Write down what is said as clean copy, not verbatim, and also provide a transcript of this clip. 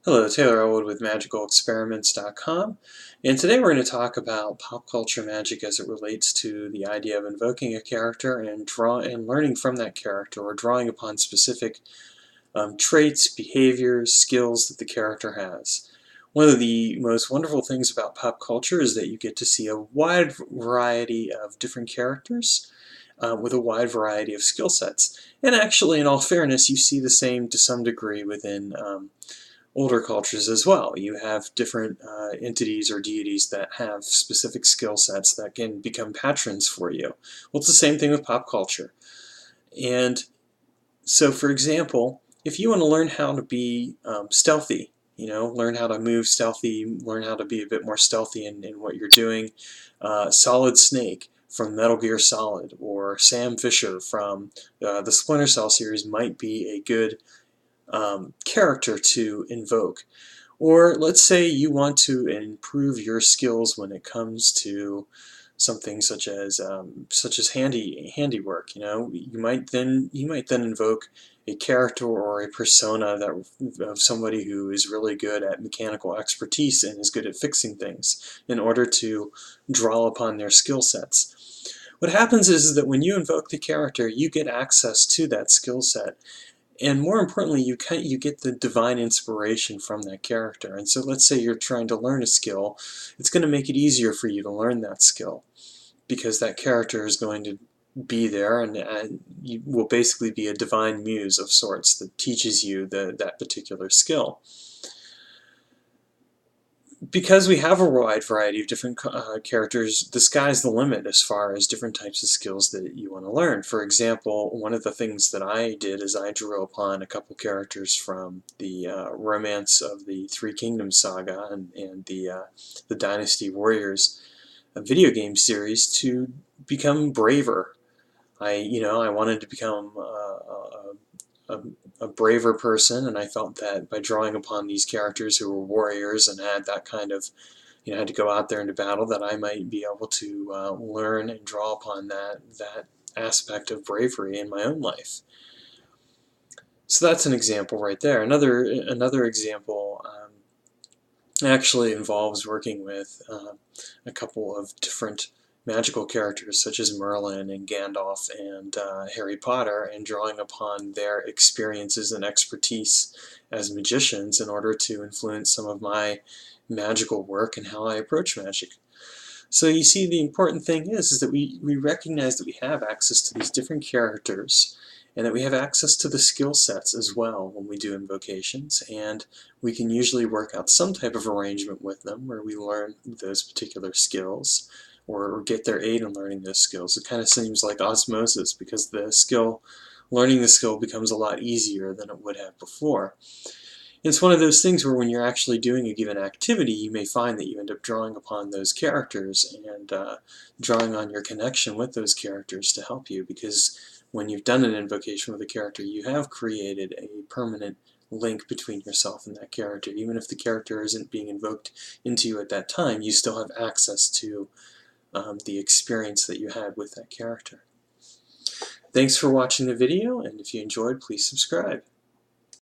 Hello, Taylor Elwood with MagicalExperiments.com, and today we're going to talk about pop culture magic as it relates to the idea of invoking a character and learning from that character, or drawing upon specific traits, behaviors, skills that the character has. One of the most wonderful things about pop culture is that you get to see a wide variety of different characters with a wide variety of skill sets. And actually, in all fairness, you see the same to some degree within older cultures as well. You have different entities or deities that have specific skill sets that can become patrons for you. Well, it's the same thing with pop culture. And so, for example, if you want to learn how to be stealthy, learn how to move stealthy, learn how to be a bit more stealthy in what you're doing, Solid Snake from Metal Gear Solid or Sam Fisher from the Splinter Cell series might be a good character to invoke. Or let's say you want to improve your skills when it comes to something such as handiwork. You might then invoke a character or a persona of somebody who is really good at mechanical expertise and is good at fixing things in order to draw upon their skill sets. What happens is that when you invoke the character, you get access to that skill set. And more importantly, you get the divine inspiration from that character. And so let's say you're trying to learn a skill, it's going to make it easier for you to learn that skill because that character is going to be there, and you will basically be a divine muse of sorts that teaches you that particular skill. Because we have a wide variety of different characters, the sky's the limit as far as different types of skills that you want to learn. For example, one of the things that I did is I drew upon a couple characters from the Romance of the Three Kingdoms saga and the Dynasty Warriors video game series to become braver. I wanted to become a, a braver person, and I felt that by drawing upon these characters who were warriors and had that kind of, had to go out there into battle, that I might be able to learn and draw upon that aspect of bravery in my own life. So that's an example right there. Another example actually involves working with a couple of different magical characters such as Merlin and Gandalf and Harry Potter, and drawing upon their experiences and expertise as magicians in order to influence some of my magical work and how I approach magic. So you see, the important thing is that we recognize that we have access to these different characters, and that we have access to the skill sets as well when we do invocations, and we can usually work out some type of arrangement with them where we learn those particular skills or get their aid in learning those skills. It kind of seems like osmosis, because learning the skill becomes a lot easier than it would have before. It's one of those things where when you're actually doing a given activity, you may find that you end up drawing upon those characters and drawing on your connection with those characters to help you, because when you've done an invocation with a character, you have created a permanent link between yourself and that character. Even if the character isn't being invoked into you at that time, you still have access to the experience that you had with that character. Thanks for watching the video, and if you enjoyed, please subscribe.